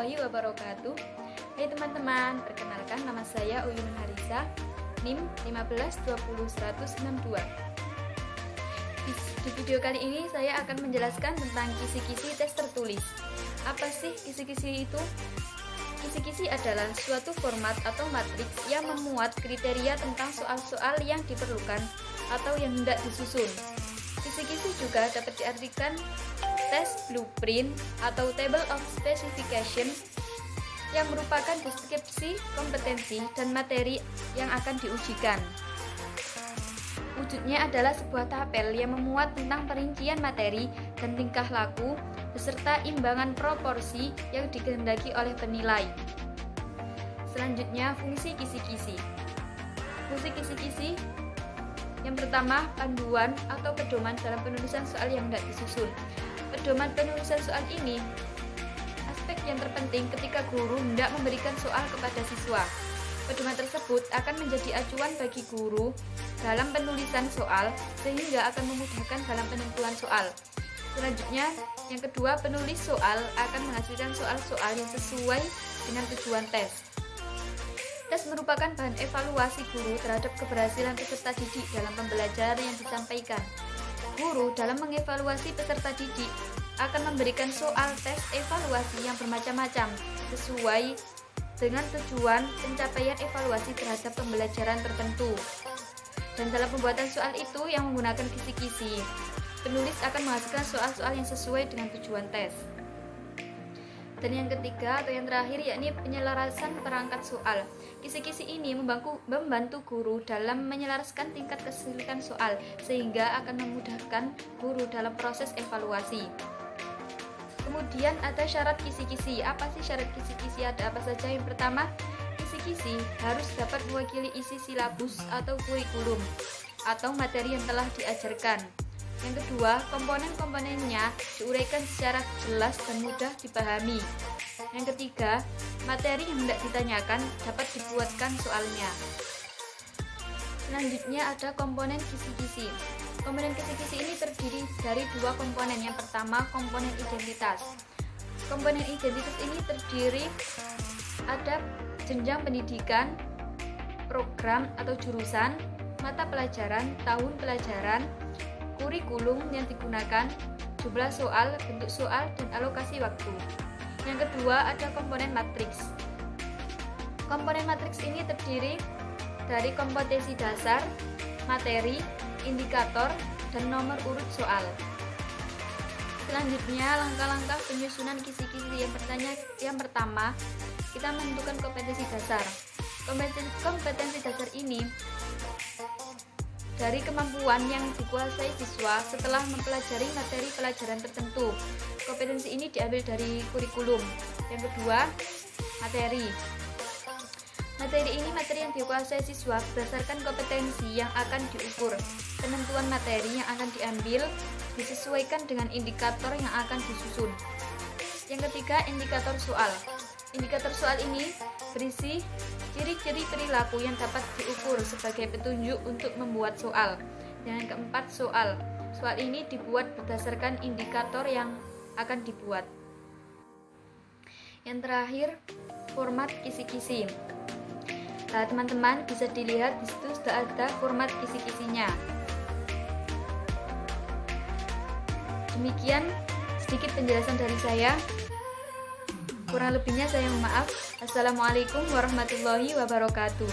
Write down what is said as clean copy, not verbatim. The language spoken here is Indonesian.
warahmatullahi wabarakatuh. Hai teman-teman, perkenalkan nama saya Uyun Harisa, NIM 1520162. Di video kali ini saya akan menjelaskan tentang kisi-kisi tes tertulis. Apa sih kisi-kisi itu? Kisi-kisi adalah suatu format atau matriks yang memuat kriteria tentang soal-soal yang diperlukan atau yang hendak disusun. Kisi-kisi juga dapat diartikan tes blueprint atau table of specification yang merupakan deskripsi kompetensi dan materi yang akan diujikan. Wujudnya adalah sebuah tabel yang memuat tentang perincian materi dan tingkah laku beserta imbangan proporsi yang dikehendaki oleh penilai. Selanjutnya, fungsi kisi-kisi. Fungsi kisi-kisi yang pertama, panduan atau pedoman dalam penulisan soal yang hendak disusun. Pedoman penulisan soal ini aspek yang terpenting ketika guru hendak memberikan soal kepada siswa. Pedoman tersebut akan menjadi acuan bagi guru dalam penulisan soal sehingga akan memudahkan dalam penentuan soal. Selanjutnya, yang kedua, penulis soal akan menghasilkan soal-soal yang sesuai dengan tujuan tes. Tes merupakan bahan evaluasi guru terhadap keberhasilan peserta didik dalam pembelajaran yang disampaikan. Guru dalam mengevaluasi peserta didik akan memberikan soal tes evaluasi yang bermacam-macam sesuai dengan tujuan pencapaian evaluasi terhadap pembelajaran tertentu. Dan dalam pembuatan soal itu yang menggunakan kisi-kisi, penulis akan menghasilkan soal-soal yang sesuai dengan tujuan tes. Dan yang ketiga atau yang terakhir yakni penyelarasan perangkat soal. Kisi-kisi ini membantu guru dalam menyelaraskan tingkat kesulitan soal sehingga akan memudahkan guru dalam proses evaluasi. Kemudian ada syarat kisi-kisi. Apa sih syarat kisi-kisi? Ada apa saja? Yang pertama, kisi-kisi harus dapat mewakili isi silabus atau kurikulum atau materi yang telah diajarkan. Yang kedua, komponen-komponennya diuraikan secara jelas dan mudah dipahami. Yang ketiga, materi yang hendak ditanyakan dapat dibuatkan soalnya. Selanjutnya ada komponen kisi-kisi. Komponen kisi-kisi ini terdiri dari dua komponen. Yang pertama, komponen identitas. Komponen identitas ini terdiri ada jenjang pendidikan, program atau jurusan, mata pelajaran, tahun pelajaran, kurikulum yang digunakan, jumlah soal, bentuk soal, dan alokasi waktu. Yang kedua ada komponen matriks. Komponen matriks ini terdiri dari kompetensi dasar, materi, indikator, dan nomor urut soal. Selanjutnya langkah-langkah penyusunan kisi-kisi yang pertama, kita menentukan kompetensi dasar. Kompetensi dasar ini dari kemampuan yang dikuasai siswa setelah mempelajari materi pelajaran tertentu. Kompetensi ini diambil dari kurikulum. Yang kedua, materi. Materi ini materi yang dikuasai siswa berdasarkan kompetensi yang akan diukur. Penentuan materi yang akan diambil disesuaikan dengan indikator yang akan disusun. Yang ketiga, indikator soal. Indikator soal ini berisi ciri-ciri perilaku yang dapat diukur sebagai petunjuk untuk membuat soal. Dan yang keempat, soal. Soal ini dibuat berdasarkan indikator yang akan dibuat. Yang terakhir, format kisi-kisi. Nah, teman-teman bisa dilihat di situ sudah ada format kisi-kisinya. Demikian sedikit penjelasan dari saya. Kurang lebihnya saya mohon maaf. Assalamualaikum warahmatullahi wabarakatuh.